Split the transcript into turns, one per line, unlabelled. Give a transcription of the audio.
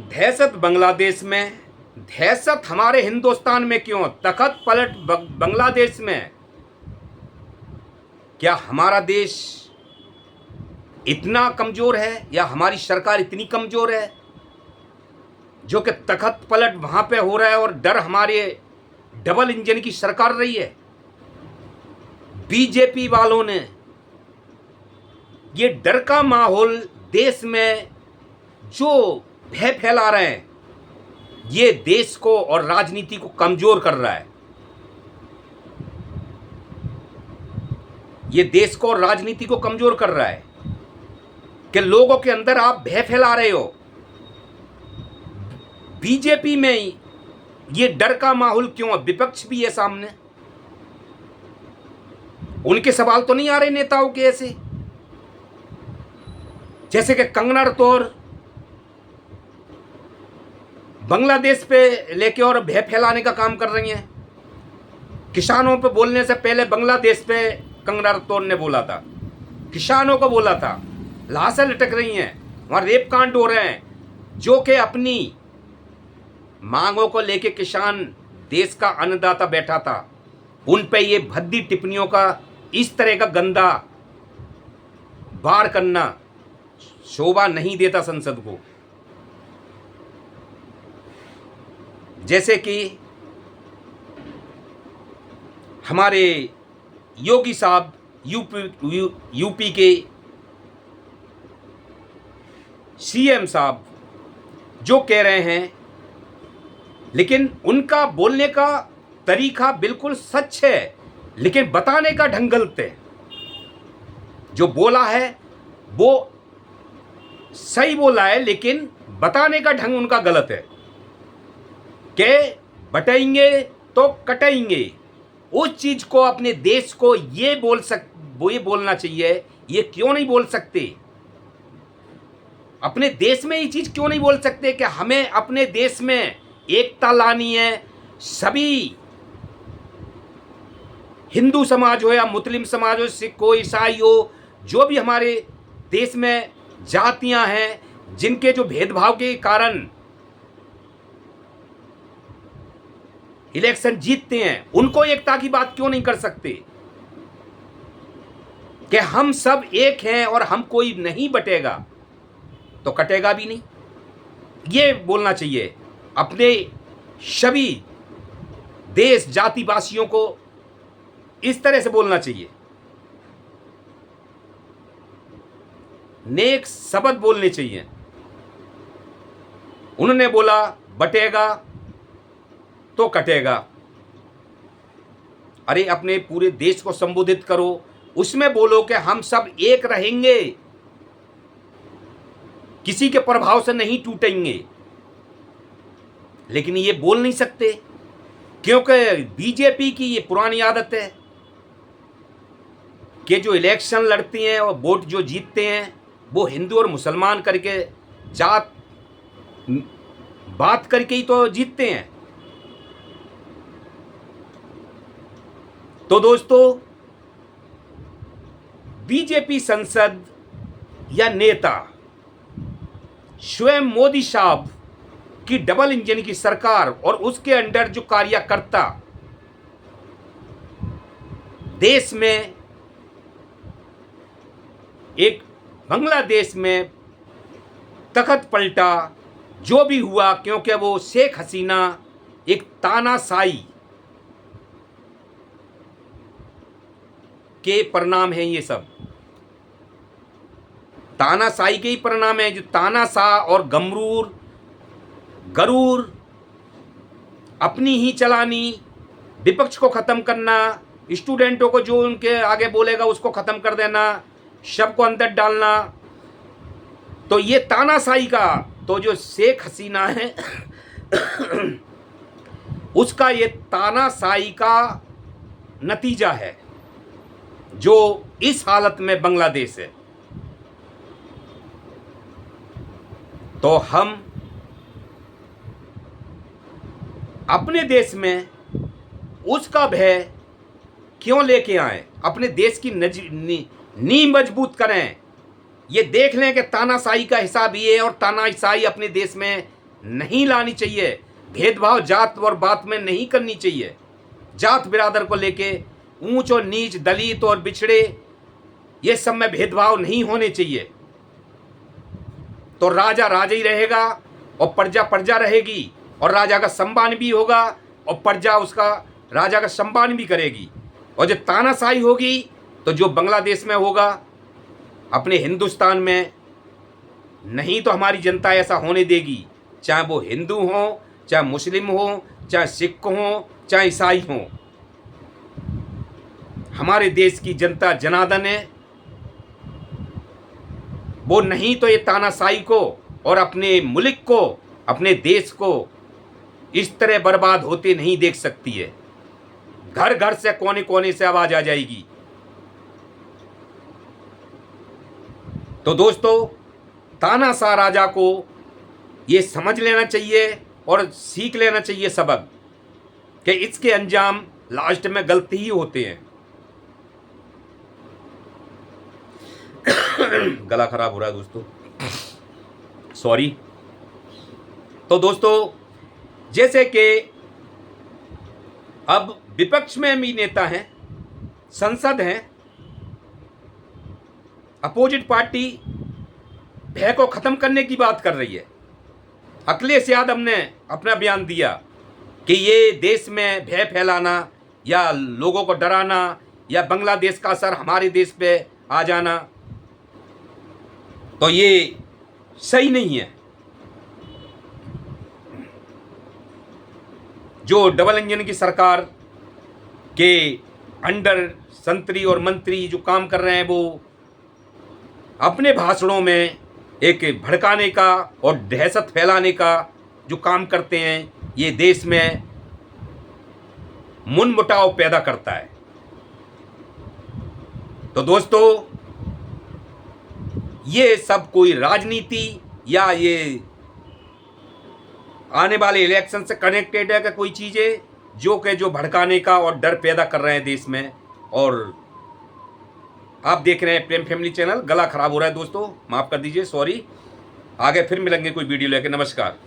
दहशत बांग्लादेश में, दहशत हमारे हिंदुस्तान में क्यों? तख्त पलट बांग्लादेश में। क्या हमारा देश इतना कमजोर है या हमारी सरकार इतनी कमजोर है जो कि तख्त पलट वहां पे हो रहा है और डर हमारे डबल इंजन की सरकार रही है? बीजेपी वालों ने ये डर का माहौल देश में जो भय फैला रहे हैं, ये देश को और राजनीति को कमजोर कर रहा है। ये देश को और राजनीति को कमजोर कर रहा है कि लोगों के अंदर आप भय फैला रहे हो। बीजेपी में ये डर का माहौल क्यों? विपक्ष भी है सामने, उनके सवाल तो नहीं आ रहे नेताओं के ऐसे, जैसे कि कंगना रतौर बांग्लादेश पे लेके और भय फैलाने का काम कर रही हैं। किसानों पे बोलने से पहले बांग्लादेश पे कंगना रतौर ने बोला था, किसानों को बोला था, लाशें लटक रही हैं, वहां रेप कांड हो रहे हैं, जो कि अपनी मांगों को लेके किसान देश का अन्नदाता बैठा था, उन पे ये भद्दी टिप्पणियों का इस तरह का गंदा वार करना शोभा नहीं देता संसद को। जैसे कि हमारे योगी साहब यूपी के सीएम साहब जो कह रहे हैं, लेकिन उनका बोलने का तरीका बिल्कुल सच है, लेकिन बताने का ढंग गलत है। जो बोला है वो सही बोला है, लेकिन बताने का ढंग उनका गलत है कि बटाएंगे तो कटाएंगे। उस चीज को अपने देश को ये बोलना चाहिए, ये क्यों नहीं बोल सकते? अपने देश में ये चीज क्यों नहीं बोल सकते कि हमें अपने देश में एकता लानी है? सभी हिंदू समाज हो या मुस्लिम समाज हो, सिख हो, ईसाई हो, जो भी हमारे देश में जातियां हैं, जिनके जो भेदभाव के कारण इलेक्शन जीतते हैं, उनको एकता की बात क्यों नहीं कर सकते कि हम सब एक हैं और हम कोई नहीं बटेगा तो कटेगा भी नहीं? ये बोलना चाहिए। अपने सभी देश जातिवासियों को इस तरह से बोलना चाहिए, नेक शब्द बोलने चाहिए। उन्होंने बोला बटेगा तो कटेगा। अरे अपने पूरे देश को संबोधित करो, उसमें बोलो कि हम सब एक रहेंगे, किसी के प्रभाव से नहीं टूटेंगे। लेकिन ये बोल नहीं सकते क्योंकि बीजेपी की ये पुरानी आदत है कि जो इलेक्शन लड़ती हैं और वोट जो जीतते हैं वो हिंदू और मुसलमान करके जात बात करके ही तो जीतते हैं। तो दोस्तों, बीजेपी संसद या नेता स्वयं मोदी साहब की डबल इंजन की सरकार और उसके अंडर जो कार्यकर्ता देश में एक बांग्लादेश में तख्त पलटा जो भी हुआ, क्योंकि वो शेख हसीना एक तानाशाही के परिणाम हैं। ये सब तानाशाही के ही परिणाम है। जो तानाशाह और गरूर अपनी ही चलानी, विपक्ष को खत्म करना, स्टूडेंटों को जो उनके आगे बोलेगा उसको खत्म कर देना, सबको अंदर डालना, तो ये तानाशाही का, तो जो शेख हसीना है उसका ये तानाशाही का नतीजा है जो इस हालत में बांग्लादेश है। तो हम अपने देश में उसका भय क्यों लेके आए? अपने देश की नींव मजबूत करें। ये देख लें कि तानाशाही का हिसाब ये है और तानाशाही अपने देश में नहीं लानी चाहिए। भेदभाव जात और बात में नहीं करनी चाहिए। जात बिरादर को लेके ऊंच और नीच, दलित और बिछड़े, ये सब में भेदभाव नहीं होने चाहिए। तो राजा राजा ही रहेगा और प्रजा प्रजा रहेगी, और राजा का सम्मान भी होगा और प्रजा उसका राजा का सम्मान भी करेगी। और जो तानाशाही होगी तो जो बांग्लादेश में होगा, अपने हिंदुस्तान में नहीं तो हमारी जनता ऐसा होने देगी, चाहे वो हिंदू हो, चाहे मुस्लिम हो, चाहे सिख हो, चाहे ईसाई हो। हमारे देश की जनता जनार्दन है, वो नहीं तो ये तानाशाही को और अपने मुल्क को, अपने देश को इस तरह बर्बाद होते नहीं देख सकती है। घर घर से, कोने कोने से आवाज आ जाएगी। तो दोस्तों, तानाशाह राजा को ये समझ लेना चाहिए और सीख लेना चाहिए सबक कि इसके अंजाम लास्ट में गलती ही होते हैं। गला खराब हो रहा है दोस्तों, सॉरी। तो दोस्तों, जैसे कि अब विपक्ष में भी नेता हैं, संसद हैं, अपोजिट पार्टी भय को खत्म करने की बात कर रही है। अखिलेश यादव ने अपना बयान दिया कि ये देश में भय फैलाना या लोगों को डराना या बांग्लादेश का असर हमारे देश पे आ जाना, तो ये सही नहीं है। जो डबल इंजन की सरकार के अंडर संतरी और मंत्री जो काम कर रहे हैं, वो अपने भाषणों में एक भड़काने का और दहशत फैलाने का जो काम करते हैं, ये देश में मनमुटाव पैदा करता है। तो दोस्तों, ये सब कोई राजनीति या ये आने वाले इलेक्शन से कनेक्टेड है कि कोई चीज़ें जो भड़काने का और डर पैदा कर रहे हैं देश में। और आप देख रहे हैं प्रेम फैमिली चैनल। गला खराब हो रहा है दोस्तों, माफ़ कर दीजिए, सॉरी। आगे फिर मिलेंगे कोई वीडियो लेके। नमस्कार।